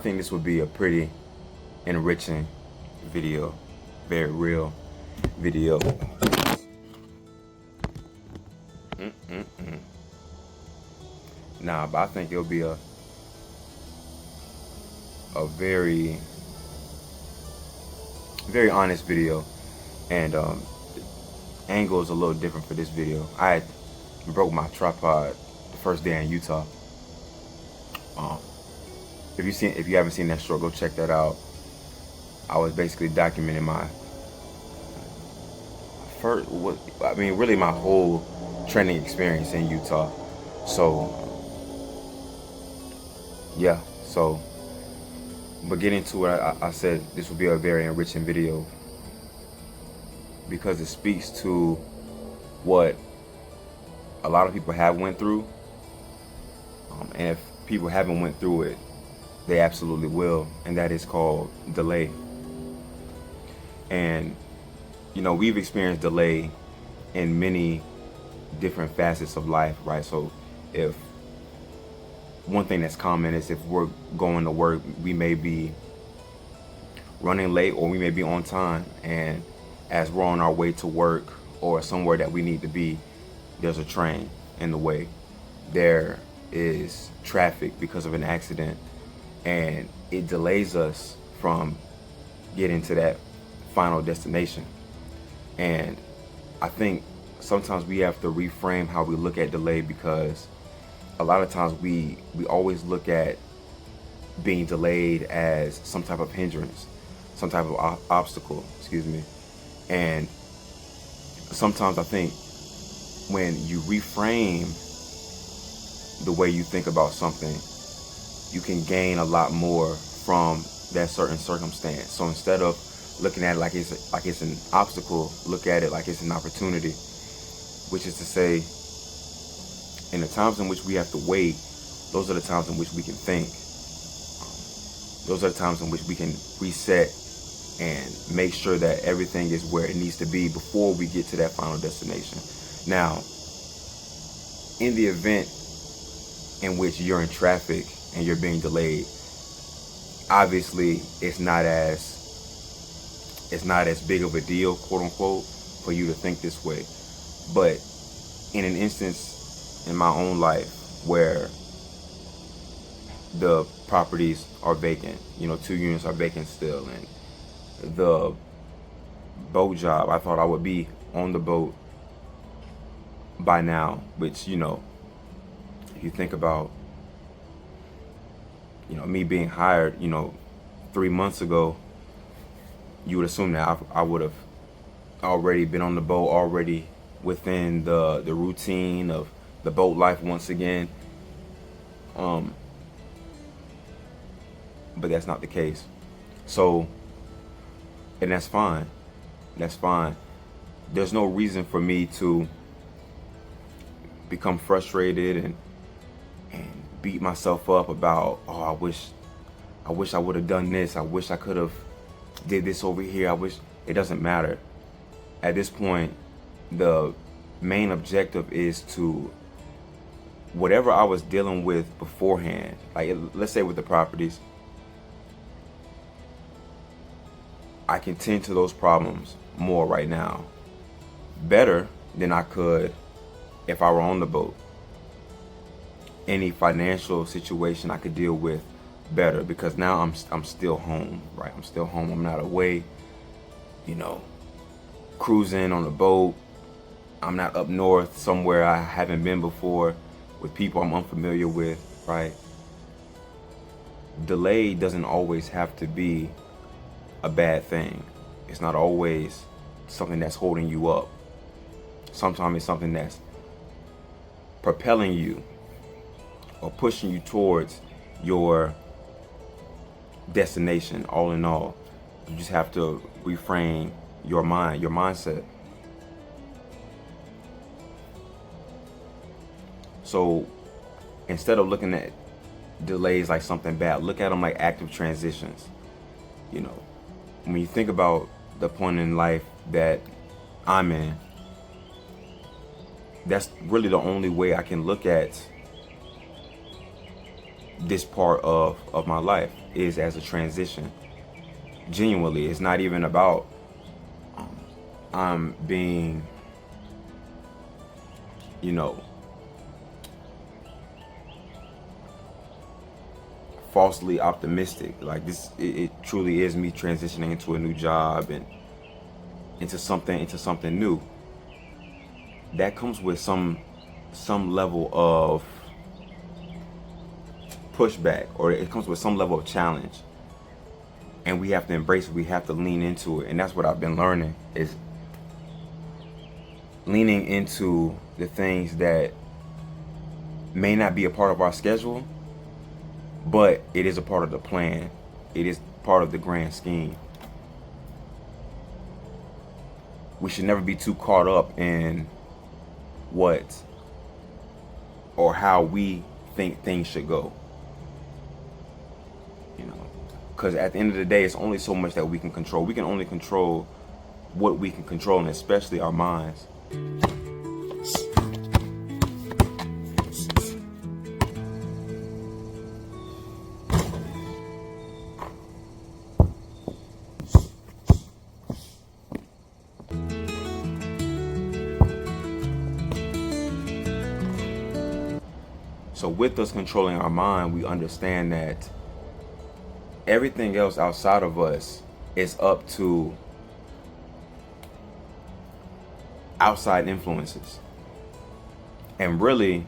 think this would be a pretty enriching video, very real video. Nah, but I think it'll be a very honest video, and angle is a little different for this video. I broke my tripod the first day in Utah. If you haven't seen that short, go check that out. I was basically documenting my really my whole training experience in Utah. So yeah, but getting to it, I said this will be a very enriching video because it speaks to what a lot of people have went through, and if people haven't went through it, they absolutely will, and that is called delay. And you know, we've experienced delay in many different facets of life, right? So if one thing that's common is if we're going to work, we may be running late or we may be on time, and as we're on our way to work or somewhere that we need to be, there's a train in the way. There is traffic because of an accident, and it delays us from getting to that final destination. And I think sometimes we have to reframe how we look at delay, because a lot of times we always look at being delayed as some type of hindrance, some type of obstacle, excuse me. And sometimes I think when you reframe the way you think about something, you can gain a lot more from that certain circumstance. So instead of looking at it like it's an obstacle, look at it like it's an opportunity, which is to say, in the times in which we have to wait, those are the times in which we can think. Those are the times in which we can reset and make sure that everything is where it needs to be before we get to that final destination. Now, in the event in which you're in traffic and you're being delayed, obviously it's not as big of a deal, quote unquote, for you to think this way. But in an instance in my own life where the properties are vacant, 2 units are vacant still, and the boat job, I thought I would be on the boat by now, which, if you think about, me being hired, 3 months ago, you would assume that I would have already been on the boat, already within the routine of the boat life once again. But that's not the case. So, and that's fine. That's fine. There's no reason for me to become frustrated and beat myself up about, oh, I wish I would have done this. I wish I could have did this over here. I wish. It doesn't matter. At this point, the main objective is to whatever I was dealing with beforehand, like let's say with the properties, I can tend to those problems more right now, better than I could if I were on the boat. Any financial situation I could deal with better, because now I'm still home, right? I'm still home. I'm not away, cruising on the boat. I'm not up north somewhere I haven't been before with people I'm unfamiliar with, right? Delay doesn't always have to be a bad thing. It's not always something that's holding you up. Sometimes it's something that's propelling you or pushing you towards your destination. All in all, you just have to reframe your mind, your mindset. So instead of looking at delays like something bad, look at them like active transitions. When you think about the point in life that I'm in, that's really the only way I can look at this part of my life is as a transition. Genuinely, it's not even about I'm being, you know, falsely optimistic. Like this, it truly is me transitioning into a new job and into something new. That comes with some level of pushback, or it comes with some level of challenge, and we have to embrace it. We have to lean into it, and that's what I've been learning, is leaning into the things that may not be a part of our schedule, but it is a part of the plan. It is part of the grand scheme. We should never be too caught up in what or how we think things should go. You know, because at the end of the day, it's only so much that we can control. We can only control what we can control, and especially our minds. So with us controlling our mind, we understand that everything else outside of us is up to outside influences. And really,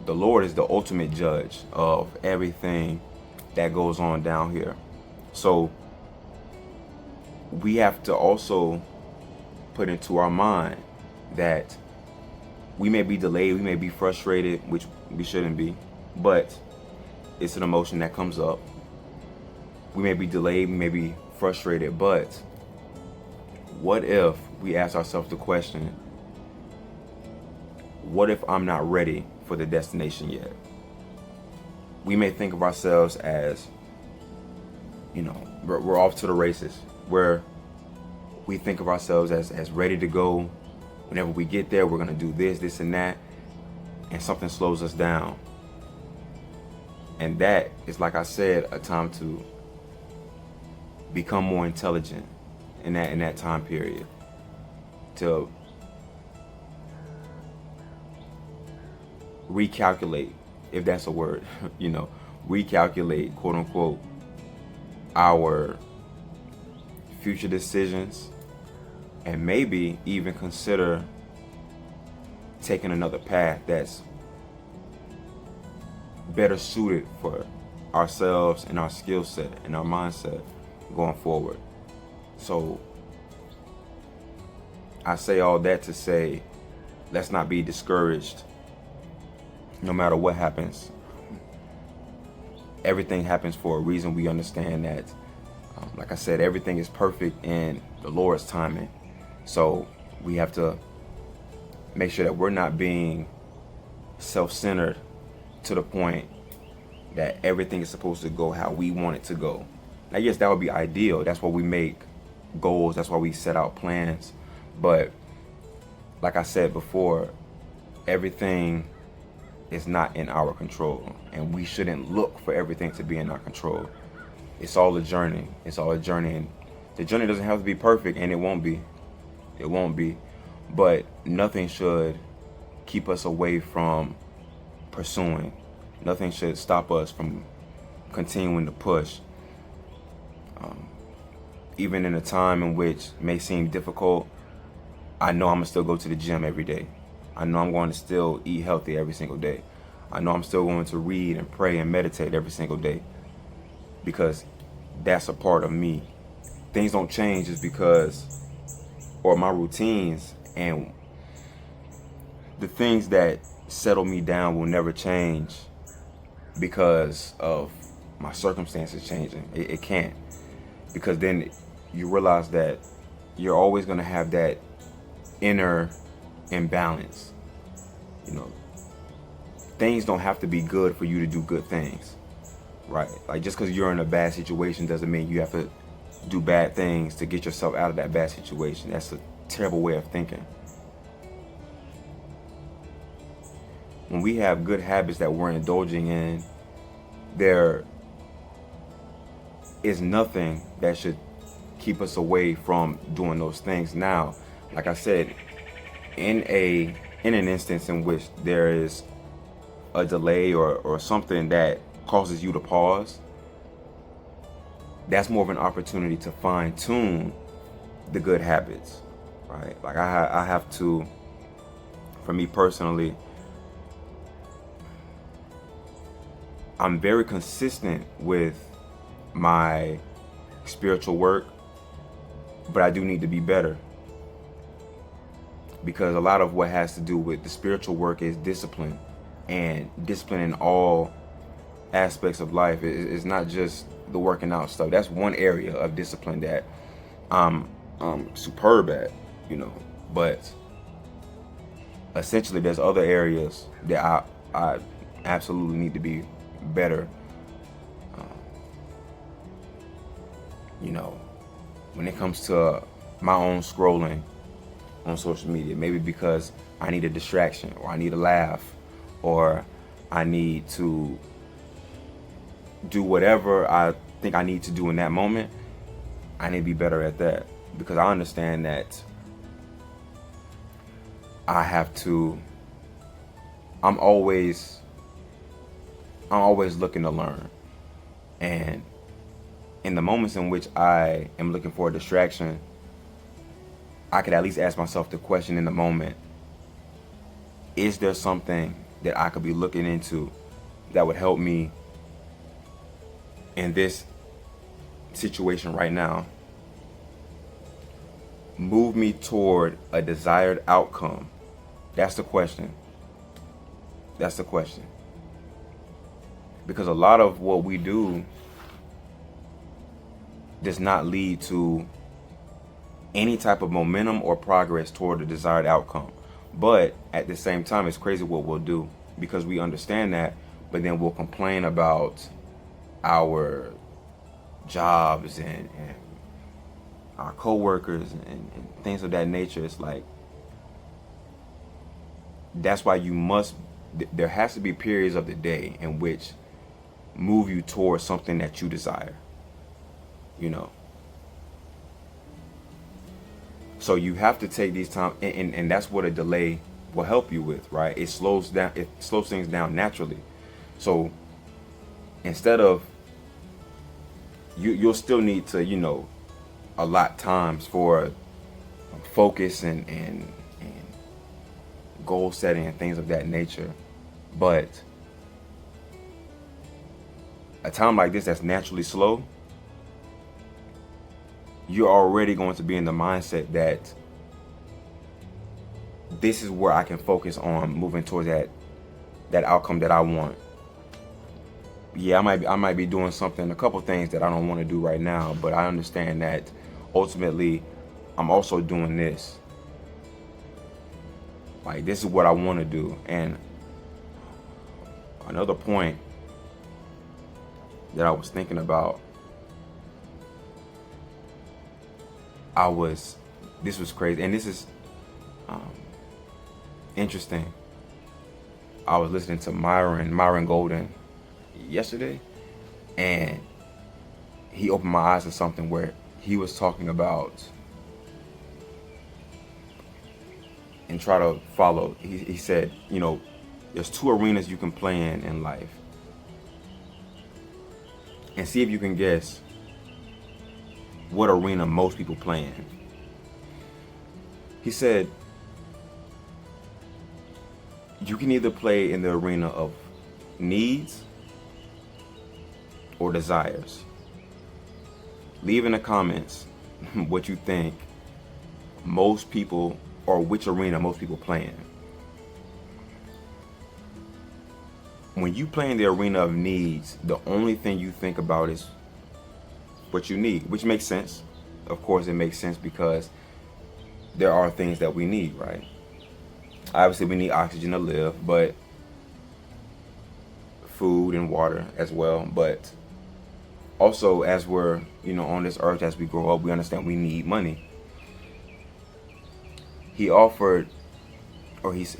the Lord is the ultimate judge of everything that goes on down here. So we have to also put into our mind that we may be delayed, we may be frustrated, which we shouldn't be, but it's an emotion that comes up. We may be delayed, we may be frustrated, but what if we ask ourselves the question, what if I'm not ready for the destination yet? We may think of ourselves as, you know, we're off to the races, where we think of ourselves as ready to go. Whenever we get there, we're going to do this and that, and something slows us down. And that is, like I said, a time to become more intelligent in that time period, to recalculate, if that's a word, you know, recalculate, quote unquote, our future decisions, and maybe even consider taking another path that's better suited for ourselves and our skill set and our mindset going forward. So I say all that to say, let's not be discouraged no matter what happens. Everything happens for a reason. We understand that, like I said, everything is perfect in the Lord's timing. So we have to make sure that we're not being self-centered to the point that everything is supposed to go how we want it to go. Now, yes, that would be ideal. That's why we make goals. That's why we set out plans. But like I said before, everything is not in our control, and we shouldn't look for everything to be in our control. It's all a journey. It's all a journey, and the journey doesn't have to be perfect, and it won't be. It won't be. But nothing should keep us away from pursuing. Nothing should stop us from continuing to push. Even in a time in which it may seem difficult, I know I'm gonna still go to the gym every day. I know I'm going to still eat healthy every single day. I know I'm still going to read and pray and meditate every single day, because that's a part of me. Things don't change just because, or my routines and the things that settle me down will never change because of my circumstances changing. It can't, because then you realize that you're always going to have that inner imbalance. You know, things don't have to be good for you to do good things, right? Like, just because you're in a bad situation doesn't mean you have to do bad things to get yourself out of that bad situation. That's a terrible way of thinking. when we have good habits that we're indulging in, there is nothing that should keep us away from doing those things. Now, like I said, in an instance in which there is a delay or something that causes you to pause, that's more of an opportunity to fine tune the good habits, right? Like I have to, for me personally, I'm very consistent with my spiritual work, but I do need to be better, because a lot of what has to do with the spiritual work is discipline, and discipline in all aspects of life. It's not just the working out stuff. That's one area of discipline that I'm superb at, you know. But essentially, there's other areas that I absolutely need to be better. You know, when it comes to my own scrolling on social media, maybe because I need a distraction, or I need a laugh, or I need to do whatever I think I need to do in that moment, I need to be better at that, because I understand that I'm always looking to learn. And in the moments in which I am looking for a distraction, I could at least ask myself the question in the moment, is there something that I could be looking into that would help me in this situation right now, move me toward a desired outcome? That's the question. That's the question. Because a lot of what we do does not lead to any type of momentum or progress toward the desired outcome. But at the same time, it's crazy what we'll do, because we understand that, but then we'll complain about our jobs and our coworkers and things of that nature. It's like, that's why there has to be periods of the day in which move you towards something that you desire, you know. So you have to take these time, and that's what a delay will help you with, right? It slows things down naturally. So instead of, you'll still need to, you know, allot times for focus and goal setting and things of that nature. But a time like this that's naturally slow, you're already going to be in the mindset that this is where I can focus on moving towards that outcome that I want. Yeah, I might be doing a couple things that I don't want to do right now, but I understand that ultimately I'm also doing this. Like, this is what I want to do. And another point that I was thinking about, this was crazy, and this is interesting. I was listening to Myron Golden yesterday, and he opened my eyes to something where he was talking about, and try to follow. He said, you know, there's two arenas you can play in life, and see if you can guess what arena most people play in. He said, you can either play in the arena of needs or desires. Leave in the comments what you think most people, or which arena most people play in. When you play in the arena of needs, the only thing you think about is what you need, which makes sense. Of course, it makes sense, because there are things that we need, right? Obviously, we need oxygen to live, but food and water as well. But also, as we're, you know, on this earth, as we grow up, we understand we need money. He offered this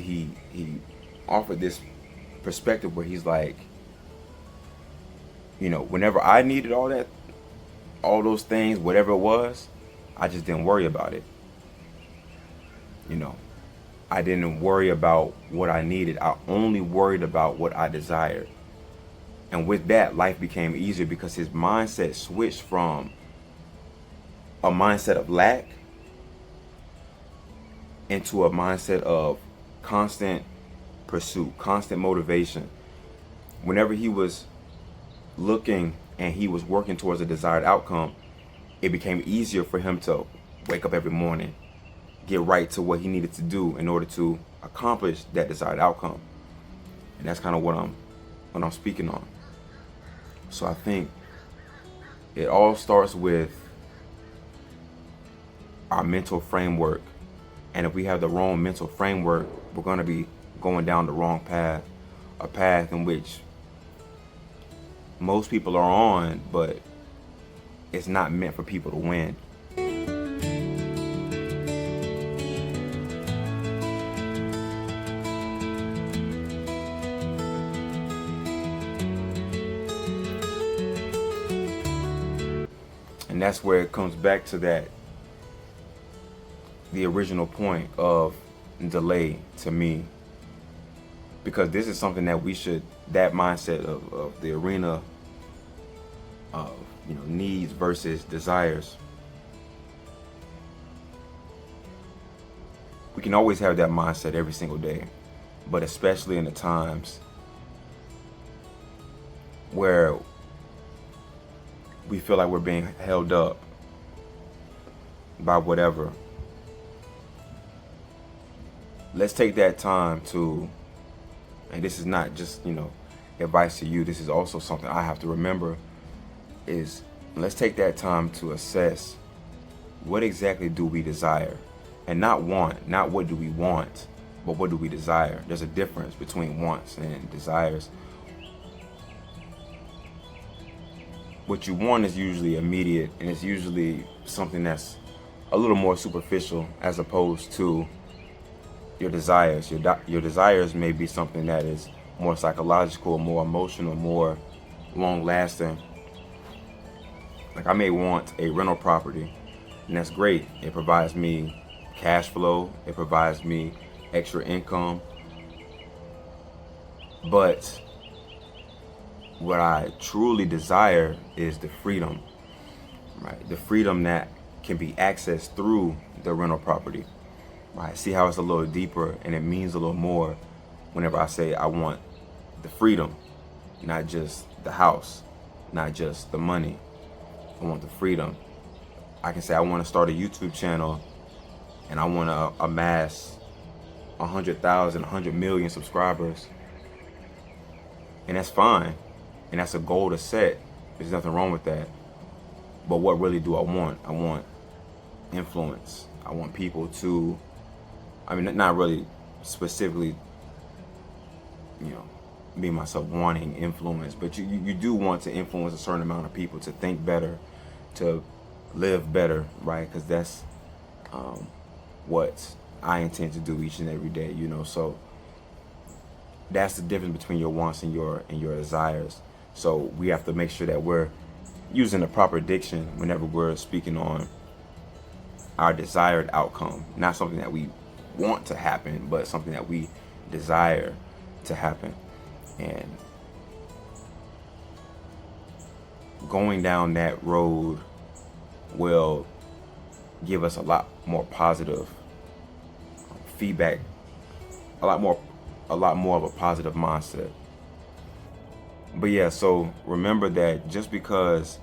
perspective where he's like, you know, whenever I needed all those things, whatever it was, I just didn't worry about it. You know, I didn't worry about what I needed. I only worried about what I desired. And with that, life became easier because his mindset switched from a mindset of lack into a mindset of constant pursuit, constant motivation. Whenever he was looking and he was working towards a desired outcome, it became easier for him to wake up every morning, get right to what he needed to do in order to accomplish that desired outcome. And that's kind of what I'm speaking on. So I think it all starts with our mental framework. And if we have the wrong mental framework, we're going to be going down the wrong path, a path in which most people are on, but it's not meant for people to win. And that's where it comes back to the original point of delay to me. Because this is something that that mindset of the arena of, you know, needs versus desires. We can always have that mindset every single day, but especially in the times where we feel like we're being held up by whatever. Let's take that time to, and this is not just, you know, advice to you, this is also something I have to remember, is let's take that time to assess what exactly do we desire, and not want, not what do we want, but what do we desire. There's a difference between wants and desires. What you want is usually immediate, and it's usually something that's a little more superficial as opposed to your desires. Your desires may be something that is more psychological, more emotional, more long-lasting. Like I may want a rental property, and that's great. It provides me cash flow. It provides me extra income. But what I truly desire is the freedom, right? The freedom that can be accessed through the rental property, right? See how it's a little deeper and it means a little more whenever I say I want the freedom, not just the house, not just the money. I want the freedom. I can say I want to start a YouTube channel and I want to amass 100,000, 100 million subscribers. And that's fine. And that's a goal to set. There's nothing wrong with that. But what really do I want? I want influence. I want people to, I mean, not really specifically, you know, me myself wanting influence, but you do want to influence a certain amount of people to think better, to live better, right? Because that's what I intend to do each and every day, you know. So that's the difference between your wants and your desires. So we have to make sure that we're using the proper diction whenever we're speaking on our desired outcome, not something that we want to happen, but something that we desire to happen. And going down that road will give us a lot more positive feedback, a lot more of a positive mindset. But yeah, so remember that just because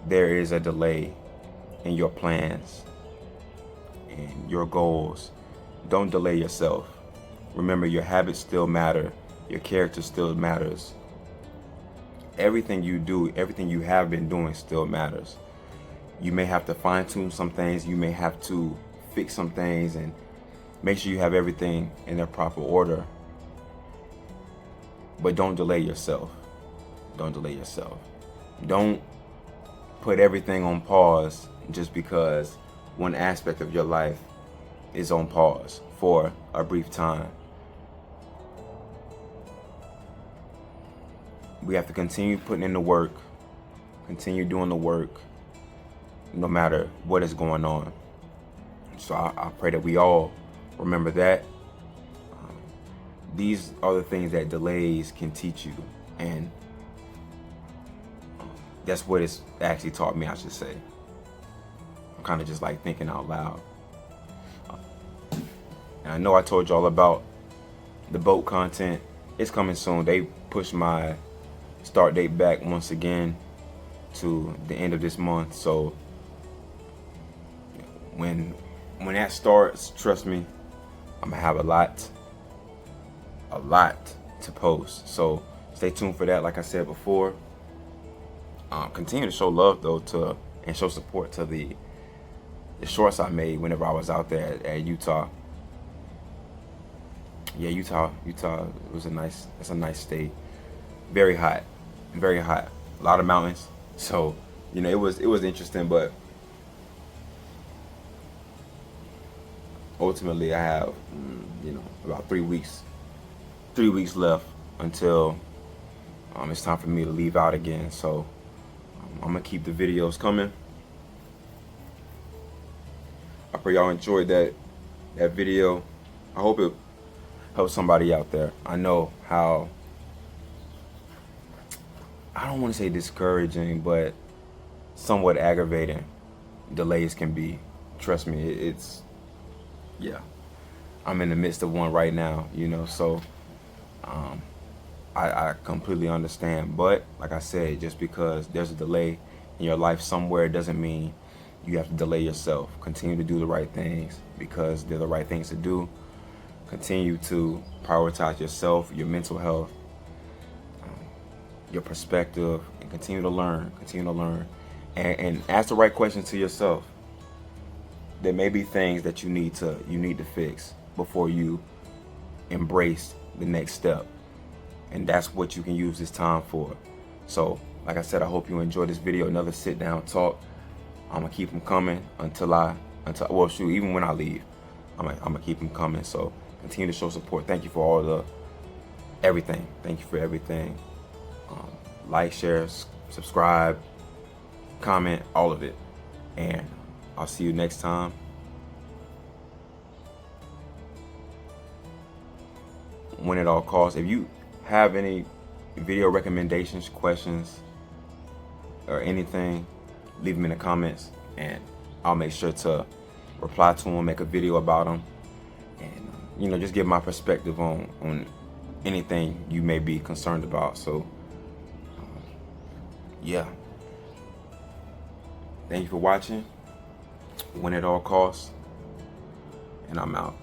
there is a delay in your plans and your goals, don't delay yourself. Remember, your habits still matter. Your character still matters. Everything you do, everything you have been doing still matters. You may have to fine tune some things. You may have to fix some things and make sure you have everything in their proper order. But don't delay yourself. Don't delay yourself. Don't put everything on pause just because one aspect of your life is on pause for a brief time. we have to continue putting in the work, continue doing the work, no matter what is going on. So I pray that we all remember that. These are the things that delays can teach you, and that's what it's actually taught me, I should say. I'm kind of just like thinking out loud. And I know I told y'all about the boat content. It's coming soon. They pushed my start date back once again to the end of this month. So when that starts, trust me, I'm gonna have a lot to post. So stay tuned for that. Like I said before, continue to show love though and show support to the shorts I made whenever I was out there at Utah. Yeah, Utah was it's a nice state. Very hot, a lot of mountains. So, you know, it was interesting, but ultimately I have, you know, about 3 weeks left until it's time for me to leave out again. So I'm gonna keep the videos coming. I pray y'all enjoyed that video. I hope it helps somebody out there. I know how, I don't want to say discouraging, but somewhat aggravating delays can be. Trust me, it's, yeah. I'm in the midst of one right now, you know, so I completely understand. But like I said, just because there's a delay in your life somewhere doesn't mean you have to delay yourself. Continue to do the right things because they're the right things to do. Continue to prioritize yourself, your mental health, your perspective, and continue to learn. And ask the right questions to yourself. There may be things that you need to fix before you embrace the next step. And that's what you can use this time for. So, like I said, I hope you enjoyed this video. Another sit down talk. I'm gonna keep them coming until well, shoot, even when I leave, I'm gonna keep them coming. So continue to show support. Thank you for all the everything. Thank you for everything. Like, share, subscribe, comment, all of it. And I'll see you next time. When it all costs. If you have any video recommendations, questions, or anything, leave them in the comments and I'll make sure to reply to them, make a video about them, and you know, just give my perspective on anything you may be concerned about. So yeah, thank you for watching When It All Costs, and I'm out.